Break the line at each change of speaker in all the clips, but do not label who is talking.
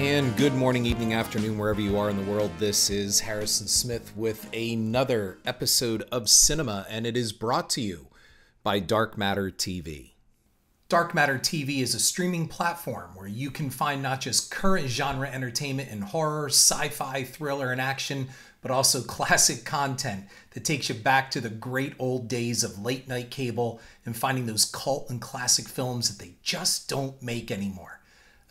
And good morning, evening, afternoon, wherever you are in the world. This is Harrison Smith with another episode of Cinema, and it is brought to you by Dark Matter TV. Dark Matter TV is a streaming platform where you can find not just current genre entertainment in horror, sci-fi, thriller, and action, but also classic content that takes you back to the great old days of late night cable and finding those cult and classic films that they just don't make anymore.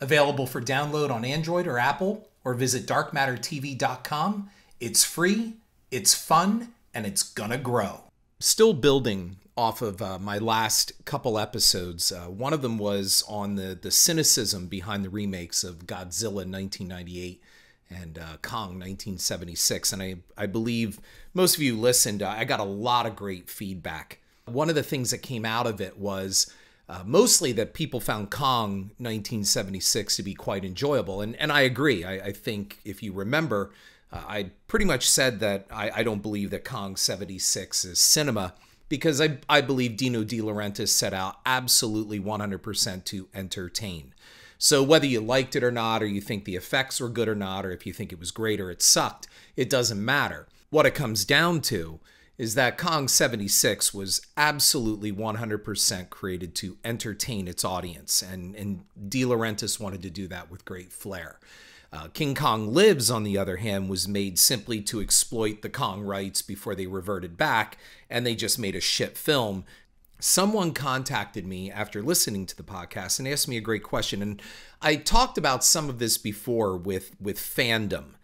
Available for download on Android or Apple, or visit darkmattertv.com. It's free, it's fun, and it's gonna grow. Still building off of my last couple episodes. One of them was on the cynicism behind the remakes of Godzilla 1998 and Kong 1976. And I believe most of you listened. I got a lot of great feedback. One of the things that came out of it was mostly that people found Kong 1976 to be quite enjoyable. And I agree. I think if you remember, I pretty much said that I don't believe that Kong 76 is cinema because I believe Dino De Laurentiis set out absolutely 100% to entertain. So whether you liked it or not, or you think the effects were good or not, or if you think it was great or it sucked, it doesn't matter. What it comes down to is that Kong 76 was absolutely 100% created to entertain its audience, and De Laurentiis wanted to do that with great flair. King Kong Lives, on the other hand, was made simply to exploit the Kong rights before they reverted back, and they just made a shit film. Someone contacted me after listening to the podcast and asked me a great question, and I talked about some of this before with fandom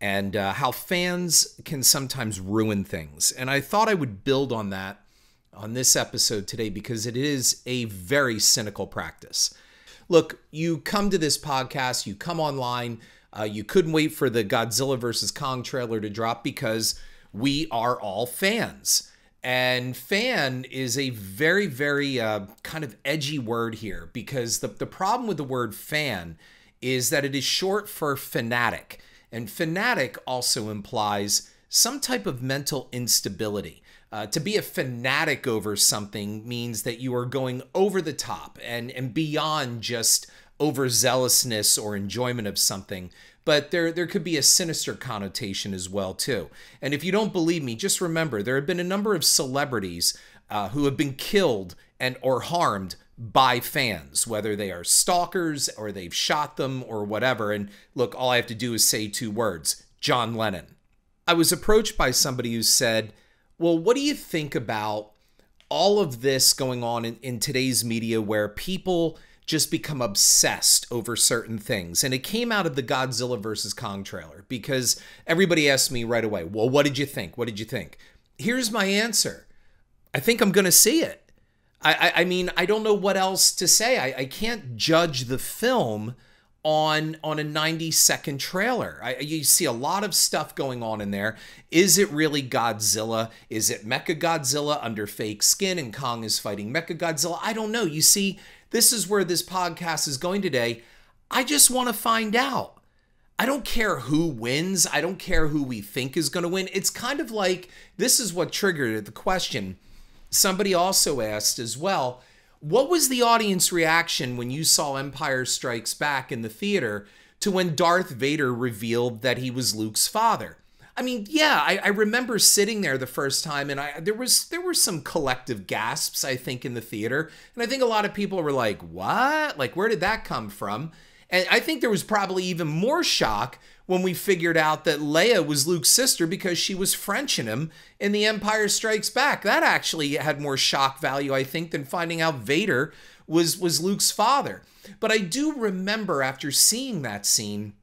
and how fans can sometimes ruin things. And I thought I would build on that on this episode today because it is a very cynical practice. Look, you come to this podcast, you come online, you couldn't wait for the Godzilla vs. Kong trailer to drop because we are all fans. And fan is a very, very kind of edgy word here because the problem with the word fan is that it is short for fanatic. And fanatic also implies some type of mental instability. To be a fanatic over something means that you are going over the top and beyond just overzealousness or enjoyment of something. But there could be a sinister connotation as well, too. And if you don't believe me, just remember, there have been a number of celebrities who have been killed or harmed by fans, whether they are stalkers or they've shot them or whatever. And look, all I have to do is say two words: John Lennon. I was approached by somebody who said, well, what do you think about all of this going on in today's media where people just become obsessed over certain things? And it came out of the Godzilla vs. Kong trailer because everybody asked me right away, well, what did you think? What did you think? Here's my answer. I think I'm going to see it. I mean, I don't know what else to say. I can't judge the film on a 90-second trailer. You see a lot of stuff going on in there. Is it really Godzilla? Is it Mechagodzilla under fake skin and Kong is fighting Mechagodzilla? I don't know. You see, this is where this podcast is going today. I just want to find out. I don't care who wins. I don't care who we think is going to win. It's kind of like, this is what triggered the question. Somebody also asked as well, what was the audience reaction when you saw Empire Strikes Back in the theater to when Darth Vader revealed that he was Luke's father? I mean, yeah, I remember sitting there the first time and there were some collective gasps, I think, in the theater. And I think a lot of people were like, what? Like, where did that come from? And I think there was probably even more shock when we figured out that Leia was Luke's sister because she was Frenching him in The Empire Strikes Back. That actually had more shock value, I think, than finding out Vader was Luke's father. But I do remember after seeing that scene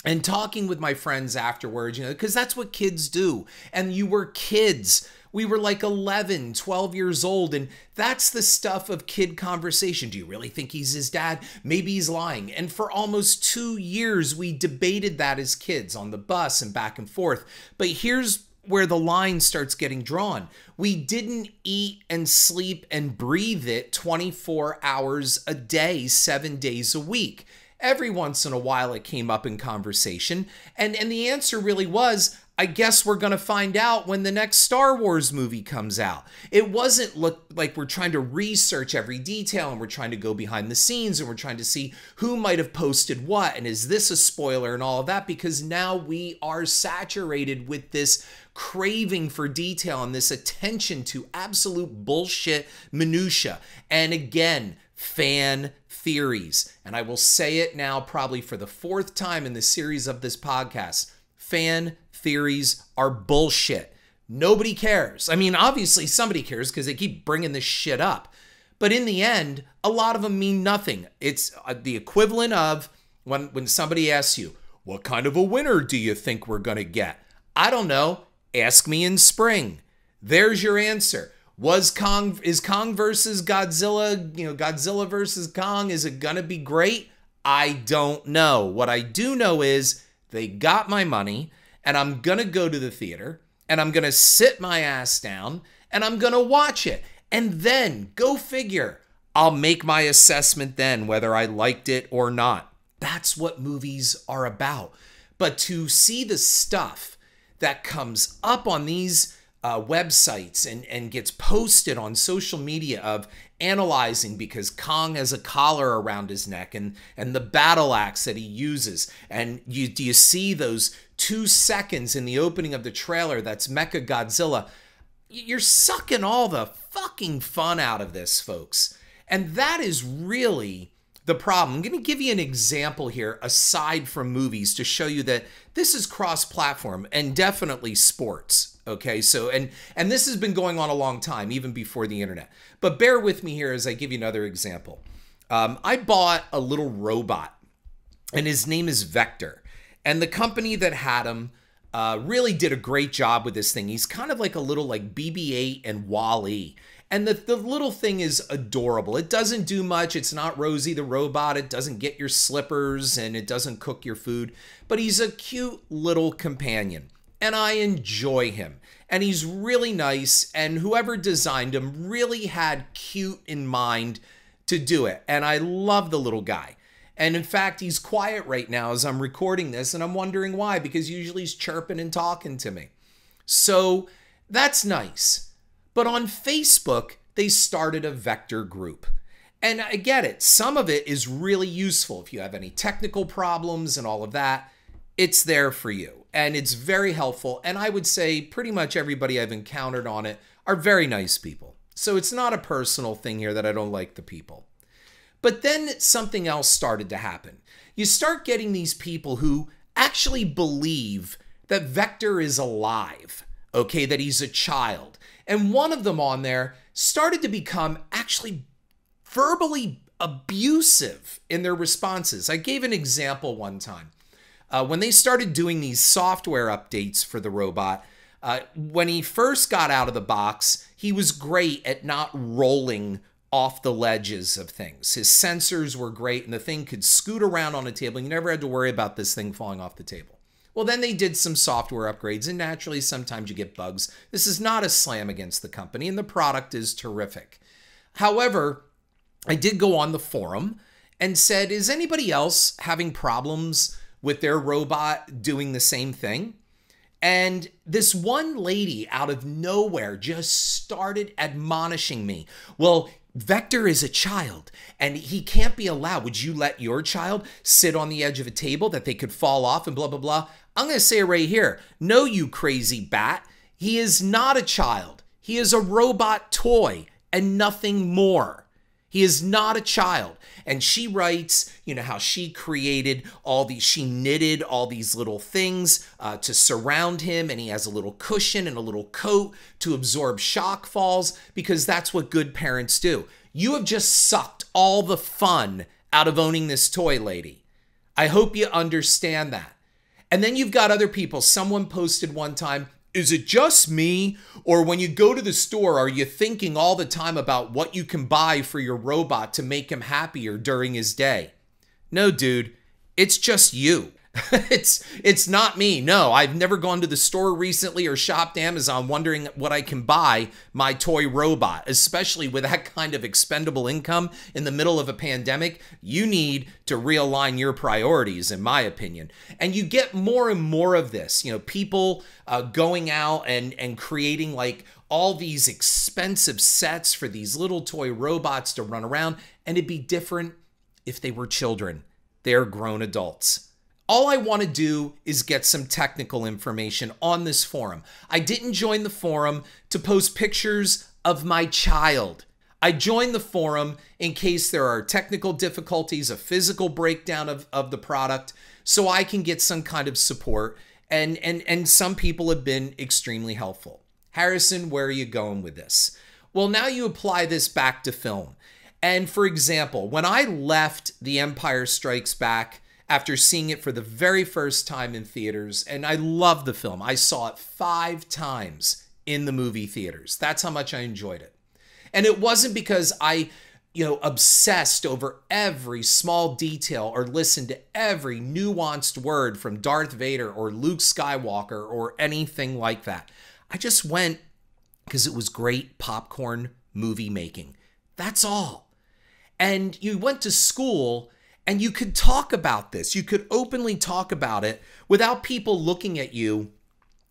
and talking with my friends afterwards, because that's what kids do. And you were kids. We were like 11, 12 years old, and that's the stuff of kid conversation. Do you really think he's his dad? Maybe he's lying. And for almost 2 years, we debated that as kids on the bus and back and forth. But here's where the line starts getting drawn. We didn't eat and sleep and breathe it 24 hours a day, 7 days a week. Every once in a while, it came up in conversation, and the answer really was, I guess we're going to find out when the next Star Wars movie comes out. It wasn't look like we're trying to research every detail and we're trying to go behind the scenes and we're trying to see who might have posted what and is this a spoiler and all of that, because now we are saturated with this craving for detail and this attention to absolute bullshit minutia. And again, fan theories. And I will say it now probably for the fourth time in the series of this podcast. Fan theories are bullshit. Nobody cares. I mean, obviously somebody cares because they keep bringing this shit up. But in the end, a lot of them mean nothing. It's the equivalent of when somebody asks you, what kind of a winter do you think we're going to get? I don't know. Ask me in spring. There's your answer. Is Kong versus Godzilla, Godzilla versus Kong, is it going to be great? I don't know. What I do know is they got my money, and I'm going to go to the theater, and I'm going to sit my ass down, and I'm going to watch it. And then, go figure, I'll make my assessment then whether I liked it or not. That's what movies are about. But to see the stuff that comes up on these websites and gets posted on social media of analyzing because Kong has a collar around his neck and the battle axe that he uses. And do you see those 2 seconds in the opening of the trailer that's Mecha Godzilla? You're sucking all the fucking fun out of this, folks. And that is really the problem. I'm going to give you an example here aside from movies to show you that this is cross-platform and definitely sports. Okay, so and this has been going on a long time, even before the internet. But bear with me here as I give you another example. I bought a little robot, and his name is Vector. And the company that had him really did a great job with this thing. He's kind of like a little like BB-8 and Wall-E. And the little thing is adorable. It doesn't do much. It's not Rosie the robot. It doesn't get your slippers, and it doesn't cook your food. But he's a cute little companion. And I enjoy him. And he's really nice. And whoever designed him really had cute in mind to do it. And I love the little guy. And in fact, he's quiet right now as I'm recording this. And I'm wondering why, because usually he's chirping and talking to me. So that's nice. But on Facebook, they started a Vector group. And I get it. Some of it is really useful. If you have any technical problems and all of that, it's there for you. And it's very helpful. And I would say pretty much everybody I've encountered on it are very nice people. So it's not a personal thing here that I don't like the people. But then something else started to happen. You start getting these people who actually believe that Vector is alive, okay, that he's a child. And one of them on there started to become actually verbally abusive in their responses. I gave an example one time. When they started doing these software updates for the robot, when he first got out of the box, he was great at not rolling off the ledges of things. His sensors were great, and the thing could scoot around on a table. You never had to worry about this thing falling off the table. Well, then they did some software upgrades, and naturally, sometimes you get bugs. This is not a slam against the company, and the product is terrific. However, I did go on the forum and said, is anybody else having problems with their robot doing the same thing? And this one lady out of nowhere just started admonishing me. Well, Vector is a child and he can't be allowed. Would you let your child sit on the edge of a table that they could fall off and blah, blah, blah? I'm going to say it right here. No, you crazy bat. He is not a child. He is a robot toy and nothing more. He is not a child. And she writes, how she created she knitted all these little things to surround him. And he has a little cushion and a little coat to absorb shock falls because that's what good parents do. You have just sucked all the fun out of owning this toy, lady. I hope you understand that. And then you've got other people. Someone posted one time, is it just me? Or when you go to the store, are you thinking all the time about what you can buy for your robot to make him happier during his day? No, dude, it's just you. It's not me. No, I've never gone to the store recently or shopped Amazon wondering what I can buy my toy robot, especially with that kind of expendable income in the middle of a pandemic. You need to realign your priorities, in my opinion. And you get more and more of this, people going out and creating like all these expensive sets for these little toy robots to run around. And it'd be different if they were children. They're grown adults. All I want to do is get some technical information on this forum. I didn't join the forum to post pictures of my child. I joined the forum in case there are technical difficulties, a physical breakdown of the product, so I can get some kind of support. And some people have been extremely helpful. Harrison, where are you going with this? Well, now you apply this back to film. And for example, when I left The Empire Strikes Back, after seeing it for the very first time in theaters, and I love the film. I saw it 5 times in the movie theaters. That's how much I enjoyed it. And it wasn't because I, obsessed over every small detail or listened to every nuanced word from Darth Vader or Luke Skywalker or anything like that. I just went because it was great popcorn movie making. That's all. And you went to school and you could talk about this. You could openly talk about it without people looking at you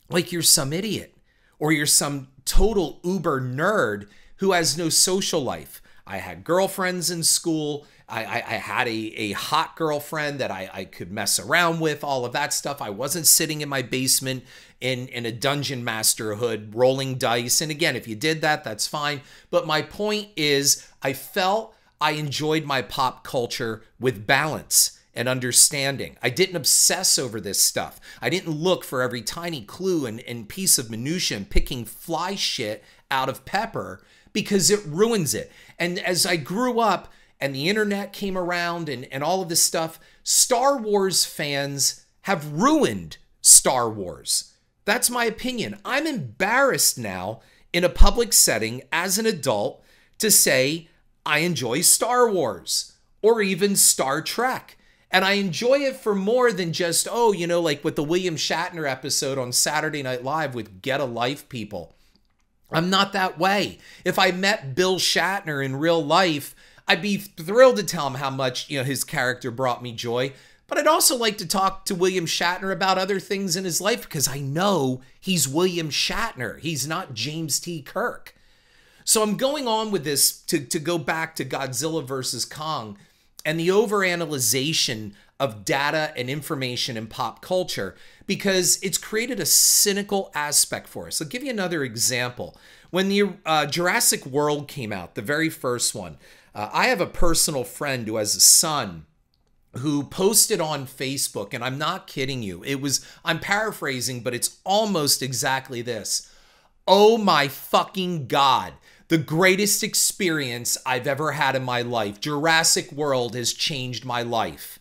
like you're some idiot or you're some total uber nerd who has no social life. I had girlfriends in school. I had a hot girlfriend that I could mess around with, all of that stuff. I wasn't sitting in my basement in a dungeon master hood rolling dice. And again, if you did that, that's fine. But my point is, I felt I enjoyed my pop culture with balance and understanding. I didn't obsess over this stuff. I didn't look for every tiny clue and piece of minutia and picking fly shit out of pepper because it ruins it. And as I grew up and the internet came around and all of this stuff, Star Wars fans have ruined Star Wars. That's my opinion. I'm embarrassed now in a public setting as an adult to say, I enjoy Star Wars or even Star Trek. And I enjoy it for more than just, like with the William Shatner episode on Saturday Night Live with Get a Life people. I'm not that way. If I met Bill Shatner in real life, I'd be thrilled to tell him how much, his character brought me joy. But I'd also like to talk to William Shatner about other things in his life because I know he's William Shatner. He's not James T. Kirk. So I'm going on with this to go back to Godzilla versus Kong and the overanalyzation of data and information in pop culture because it's created a cynical aspect for us. I'll give you another example. When the Jurassic World came out, the very first one, I have a personal friend who has a son who posted on Facebook, and I'm not kidding you. I'm paraphrasing, but it's almost exactly this. Oh my fucking God. The greatest experience I've ever had in my life. Jurassic World has changed my life.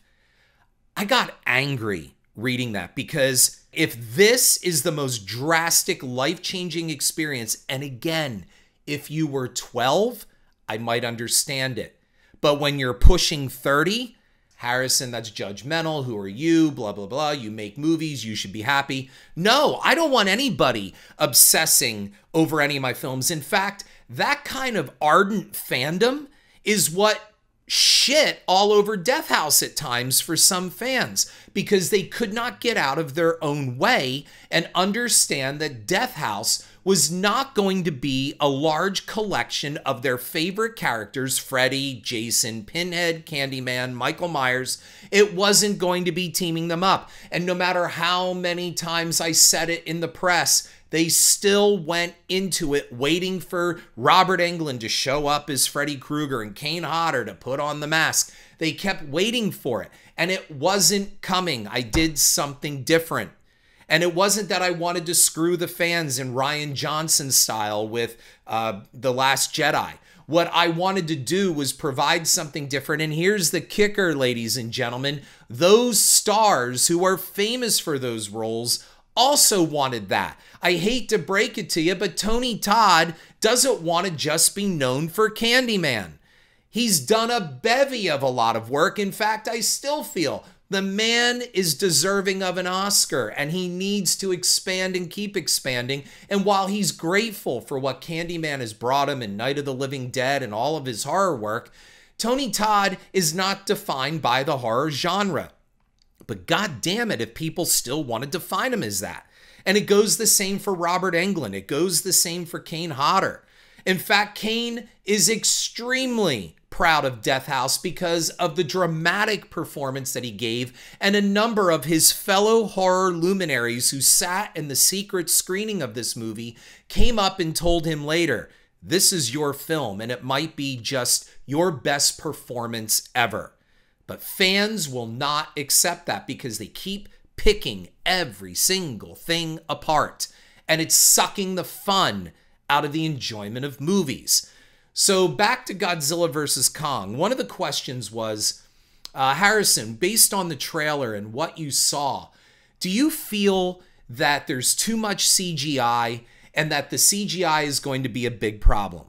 I got angry reading that because if this is the most drastic, life-changing experience, and again, if you were 12, I might understand it. But when you're pushing 30, Harrison, that's judgmental. Who are you? Blah, blah, blah. You make movies. You should be happy. No, I don't want anybody obsessing over any of my films. In fact, that kind of ardent fandom is what shit all over Death House at times for some fans because they could not get out of their own way and understand that Death House was not going to be a large collection of their favorite characters, Freddy, Jason, Pinhead, Candyman, Michael Myers. It wasn't going to be teaming them up. And no matter how many times I said it in the press, they still went into it waiting for Robert Englund to show up as Freddy Krueger and Kane Hodder to put on the mask. They kept waiting for it, and it wasn't coming. I did something different. And it wasn't that I wanted to screw the fans in Rian Johnson style with The Last Jedi. What I wanted to do was provide something different. And here's the kicker, ladies and gentlemen. Those stars who are famous for those roles also wanted that. I hate to break it to you, but Tony Todd doesn't want to just be known for Candyman. He's done a bevy of a lot of work. In fact, I still feel The man is deserving of an Oscar, and he needs to expand and keep expanding. And while he's grateful for what Candyman has brought him in Night of the Living Dead and all of his horror work, Tony Todd is not defined by the horror genre. But god damn it if people still want to define him as that. And it goes the same for Robert Englund. It goes the same for Kane Hodder. In fact, Kane is extremely proud of Death House because of the dramatic performance that he gave, and a number of his fellow horror luminaries who sat in the secret screening of this movie came up and told him later, this is your film and it might be just your best performance ever. But fans will not accept that because they keep picking every single thing apart, and it's sucking the fun out of the enjoyment of movies. So back to Godzilla vs. Kong. One of the questions was, Harrison, based on the trailer and what you saw, do you feel that there's too much CGI and that the CGI is going to be a big problem?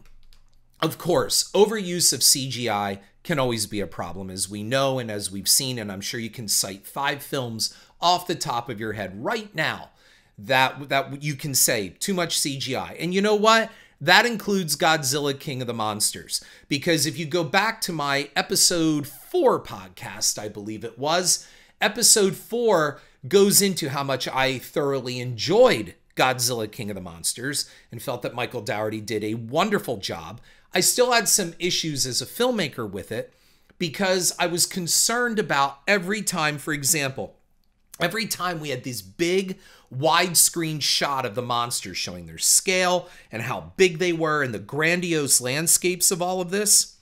Of course, overuse of CGI can always be a problem, as we know and as we've seen, and I'm sure you can cite 5 films off the top of your head right now that you can say too much CGI. And you know what? That includes Godzilla King of the Monsters, because if you go back to my episode 4 podcast, I believe it was, episode 4 goes into how much I thoroughly enjoyed Godzilla King of the Monsters and felt that Michael Dougherty did a wonderful job. I still had some issues as a filmmaker with it because I was concerned about every time, for example, every time we had this big widescreen shot of the monsters showing their scale and how big they were and the grandiose landscapes of all of this,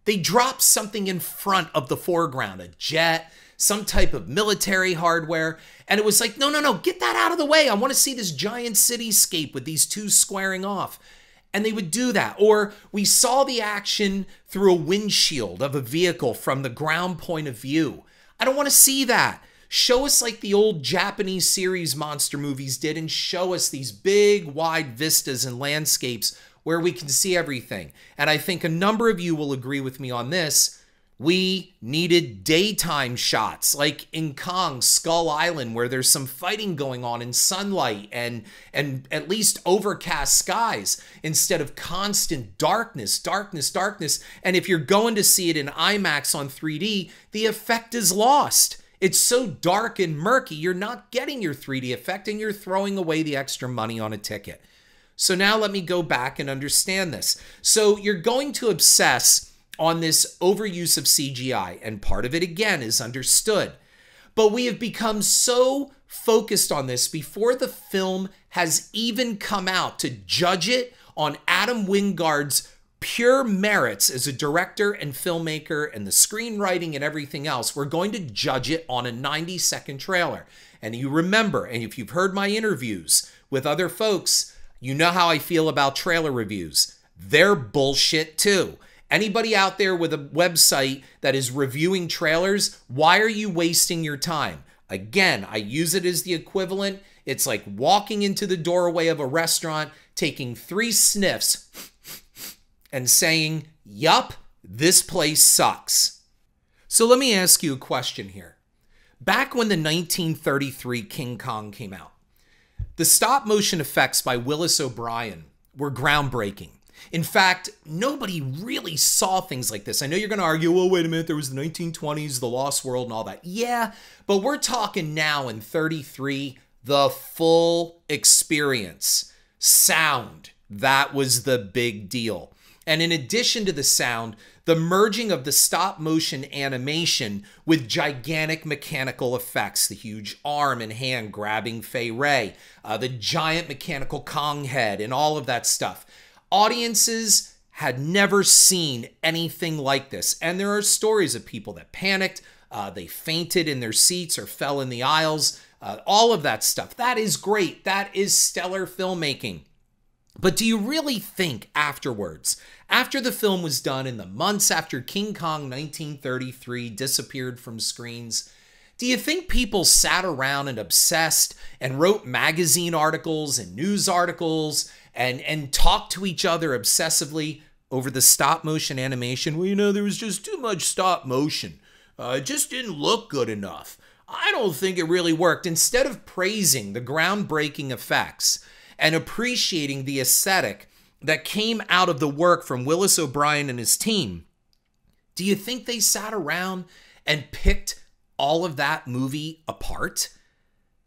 they dropped something in front of the foreground, a jet, some type of military hardware, and it was like, no, get that out of the way. I want to see this giant cityscape with these two squaring off. And they would do that. Or we saw the action through a windshield of a vehicle from the ground point of view. I don't want to see that. Show us like the old Japanese series monster movies did and show us these big, wide vistas and landscapes where we can see everything. And I think a number of you will agree with me on this. We needed daytime shots, like in Kong, Skull Island, where there's some fighting going on in sunlight and at least overcast skies instead of constant darkness. And if you're going to see it in IMAX on 3D, the effect is lost. It's so dark and murky, you're not getting your 3D effect and you're throwing away the extra money on a ticket. So now let me go back and understand this. So you're going to obsess on this overuse of CGI, and part of it again is understood. But we have become so focused on this before the film has even come out to judge it on Adam Wingard's pure merits as a director and filmmaker and the screenwriting and everything else. We're going to judge it on a 90-second trailer. And you remember, and if you've heard my interviews with other folks, you know how I feel about trailer reviews. They're bullshit too. Anybody out there with a website that is reviewing trailers, why are you wasting your time? Again, I use it as the equivalent. It's like walking into the doorway of a restaurant, taking 3 sniffs, and saying, yup, this place sucks. So let me ask you a question here. Back when the 1933 King Kong came out, the stop motion effects by Willis O'Brien were groundbreaking. In fact, nobody really saw things like this. I know you're going to argue, well, wait a minute, there was the 1920s, the Lost World and all that. Yeah, but we're talking now in 33, the full experience. Sound, that was the big deal. And in addition to the sound, the merging of the stop motion animation with gigantic mechanical effects, the huge arm and hand grabbing Fay Wray, the giant mechanical Kong head and all of that stuff. Audiences had never seen anything like this. And there are stories of people that panicked, they fainted in their seats or fell in the aisles, all of that stuff. That is great. That is stellar filmmaking. But do you really think afterwards, after the film was done in the months after King Kong 1933 disappeared from screens, do you think people sat around and obsessed and wrote magazine articles and news articles and talked to each other obsessively over the stop motion animation? Well, you know, there was just too much stop motion. It just didn't look good enough. I don't think it really worked. Instead of praising the groundbreaking effects and appreciating the aesthetic that came out of the work from Willis O'Brien and his team, do you think they sat around and picked all of that movie apart?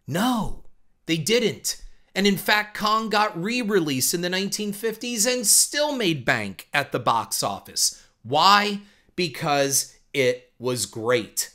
No, they didn't. And in fact, Kong got re-released in the 1950s and still made bank at the box office. Why? Because it was great.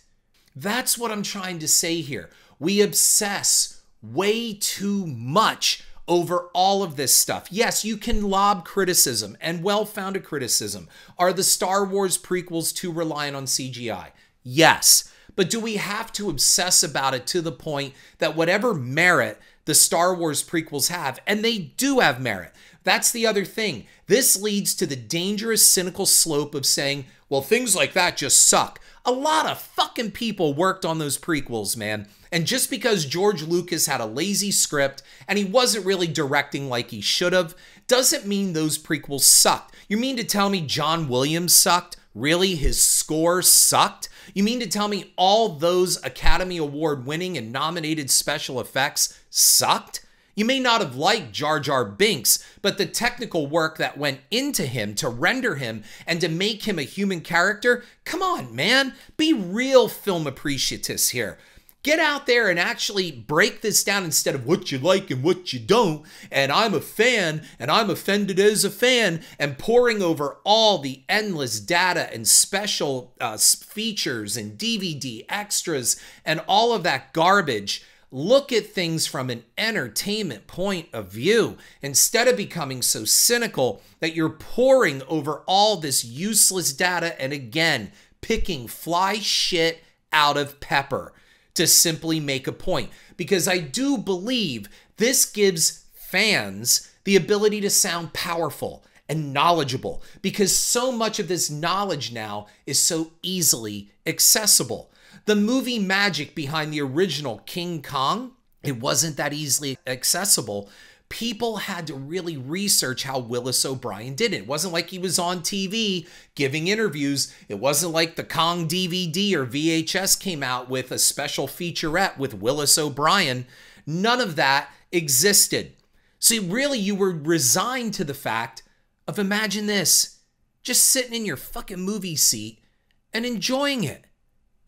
That's what I'm trying to say here. We obsess way too much over all of this stuff. Yes, you can lob criticism and well-founded criticism. Are the Star Wars prequels too reliant on CGI? Yes. But do we have to obsess about it to the point that whatever merit the Star Wars prequels have, and they do have merit, that's the other thing. This leads to the dangerous, cynical slope of saying, well, things like that just suck. A lot of fucking people worked on those prequels, man. And just because George Lucas had a lazy script and he wasn't really directing like he should have, doesn't mean those prequels sucked. You mean to tell me John Williams sucked? Really? His score sucked? You mean to tell me all those Academy Award winning and nominated special effects sucked? You may not have liked Jar Jar Binks, but the technical work that went into him to render him and to make him a human character, come on, man. Be real film appreciatists here. Get out there and actually break this down instead of what you like and what you don't, and I'm a fan, and I'm offended as a fan, and pouring over all the endless data and special features and DVD extras and all of that garbage. Look at things from an entertainment point of view instead of becoming so cynical that you're pouring over all this useless data and again, picking fly shit out of pepper to simply make a point. Because I do believe this gives fans the ability to sound powerful and knowledgeable because so much of this knowledge now is so easily accessible. The movie magic behind the original King Kong, it wasn't that easily accessible. People had to really research how Willis O'Brien did it. It wasn't like he was on TV giving interviews. It wasn't like the Kong DVD or VHS came out with a special featurette with Willis O'Brien. None of that existed. So really, you were resigned to the fact of, imagine this, just sitting in your fucking movie seat and enjoying it.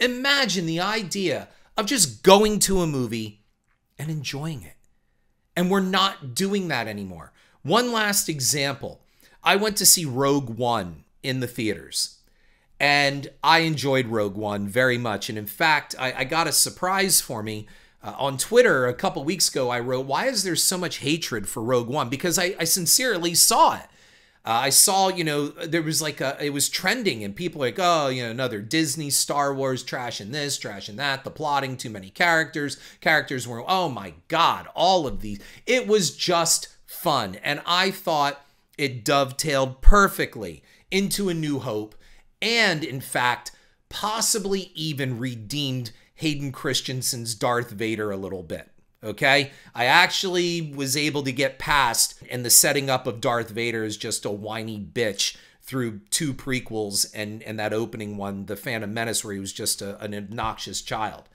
Imagine the idea of just going to a movie and enjoying it. And we're not doing that anymore. One last example. I went to see Rogue One in the theaters. And I enjoyed Rogue One very much. And in fact, I got a surprise for me. On Twitter a couple weeks ago, I wrote, why is there so much hatred for Rogue One? Because I sincerely saw it. I saw, there was like it was trending and people were like, oh, another Disney, Star Wars, trash and this, trash and that, the plotting, too many characters were, oh my God, all of these. It was just fun. And I thought it dovetailed perfectly into A New Hope and, in fact, possibly even redeemed Hayden Christensen's Darth Vader a little bit. Okay, I actually was able to get past, and the setting up of Darth Vader is just a whiny bitch through two prequels and that opening one, The Phantom Menace, where he was just an obnoxious child.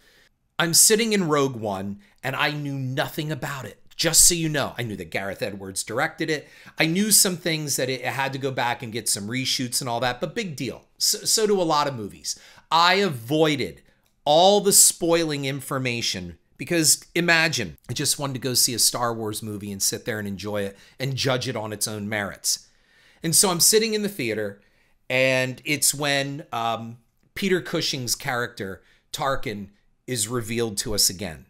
I'm sitting in Rogue One, and I knew nothing about it. Just so you know, I knew that Gareth Edwards directed it. I knew some things that it had to go back and get some reshoots and all that, but big deal. So do a lot of movies. I avoided all the spoiling information because imagine, I just wanted to go see a Star Wars movie and sit there and enjoy it and judge it on its own merits. And so I'm sitting in the theater, and it's when Peter Cushing's character, Tarkin, is revealed to us again.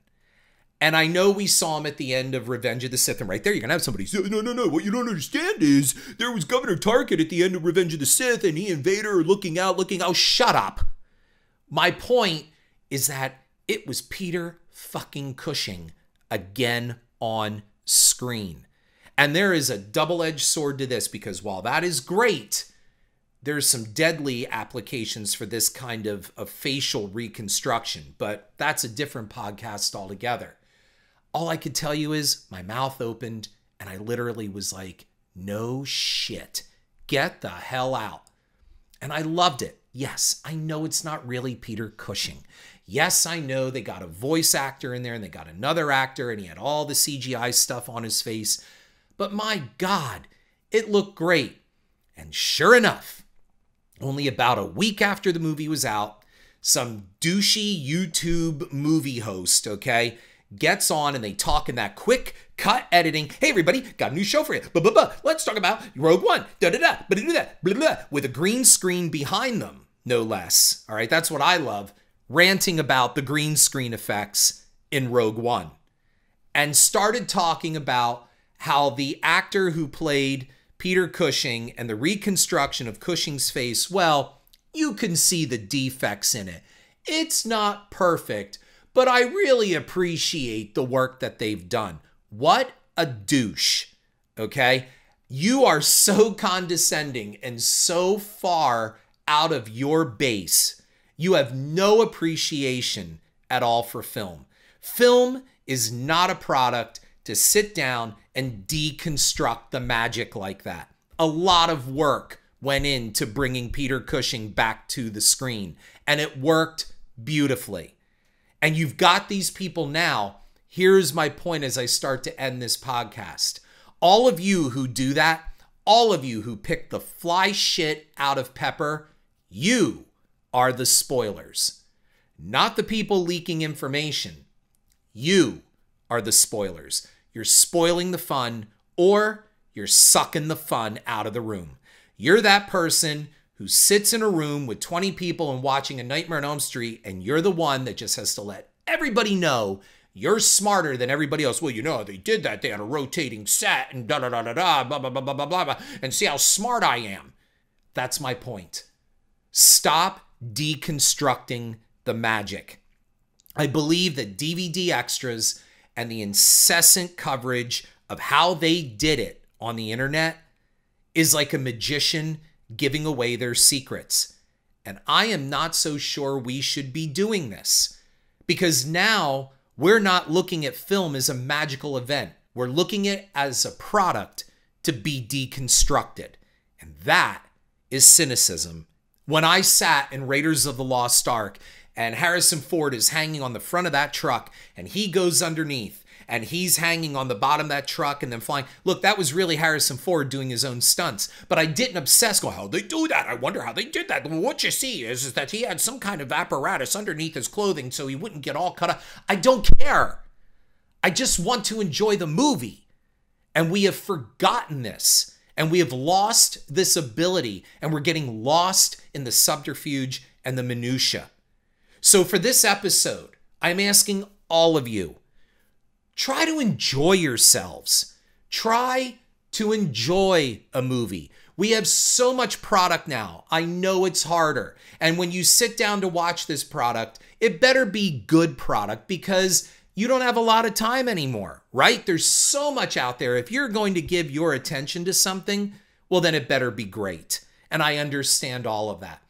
And I know we saw him at the end of Revenge of the Sith, and right there you're going to have somebody say, no, what you don't understand is there was Governor Tarkin at the end of Revenge of the Sith, and he and Vader are looking out. Oh, shut up. My point is that it was Peter fucking Cushing again on screen. And there is a double-edged sword to this, because while that is great, there's some deadly applications for this kind of facial reconstruction, but that's a different podcast altogether. All I could tell you is my mouth opened and I literally was like, no shit, get the hell out. And I loved it. Yes, I know it's not really Peter Cushing. Yes, I know they got a voice actor in there and they got another actor and he had all the CGI stuff on his face. But my God, it looked great. And sure enough, only about a week after the movie was out, some douchey YouTube movie host, okay, gets on and they talk in that quick cut editing. Hey, everybody, got a new show for you. Blah, blah, blah. Let's talk about Rogue One. Da-da-da, blah, blah, blah, with a green screen behind them, no less. All right, that's what I love. Ranting about the green screen effects in Rogue One. And started talking about how the actor who played Peter Cushing and the reconstruction of Cushing's face, well, you can see the defects in it. It's not perfect, but I really appreciate the work that they've done. What a douche, okay? You are so condescending and so far out of your base. You have no appreciation at all for film. Film is not a product to sit down and deconstruct the magic like that. A lot of work went into bringing Peter Cushing back to the screen, and it worked beautifully. And you've got these people now. Here's my point as I start to end this podcast. All of you who do that, all of you who pick the fly shit out of Pepper, you are the spoilers. Not the people leaking information. You are the spoilers. You're spoiling the fun, or you're sucking the fun out of the room. You're that person who sits in a room with 20 people and watching A Nightmare on Elm Street, and you're the one that just has to let everybody know you're smarter than everybody else. Well, you know, they did that. They had a rotating set and da-da-da-da-da, blah, blah, blah, blah, blah, blah, and see how smart I am. That's my point. Stop deconstructing the magic. I believe that DVD extras and the incessant coverage of how they did it on the internet is like a magician giving away their secrets. And I am not so sure we should be doing this, because now we're not looking at film as a magical event. We're looking at it as a product to be deconstructed. And that is cynicism. When I sat in Raiders of the Lost Ark and Harrison Ford is hanging on the front of that truck and he goes underneath and he's hanging on the bottom of that truck and then flying. Look, that was really Harrison Ford doing his own stunts. But I didn't obsess, go, how'd they do that? I wonder how they did that. Well, what you see is that he had some kind of apparatus underneath his clothing so he wouldn't get all cut up. I don't care. I just want to enjoy the movie. And we have forgotten this. And we have lost this ability. And we're getting lost in the subterfuge and the minutia. So for this episode, I'm asking all of you, try to enjoy yourselves. Try to enjoy a movie. We have so much product now. I know it's harder. And when you sit down to watch this product, it better be good product because you don't have a lot of time anymore, right? There's so much out there. If you're going to give your attention to something, well, then it better be great. And I understand all of that.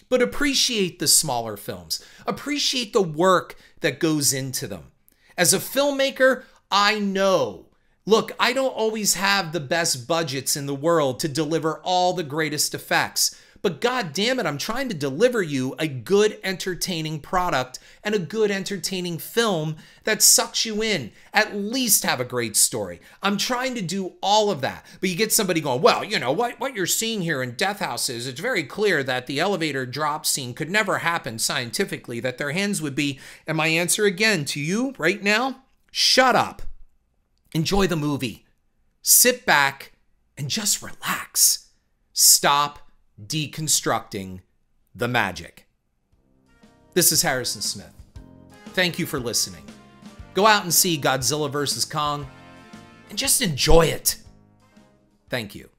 But appreciate the smaller films. Appreciate the work that goes into them. As a filmmaker, I know, look, I don't always have the best budgets in the world to deliver all the greatest effects, but God damn it, I'm trying to deliver you a good, entertaining product and a good, entertaining film that sucks you in. At least have a great story. I'm trying to do all of that, but you get somebody going, well, you know, what you're seeing here in Death House is it's very clear that the elevator drop scene could never happen scientifically, that their hands would be, and my answer again to you right now, shut up. Enjoy the movie. Sit back and just relax. Stop deconstructing the magic. This is Harrison Smith. Thank you for listening. Go out and see Godzilla vs. Kong and just enjoy it. Thank you.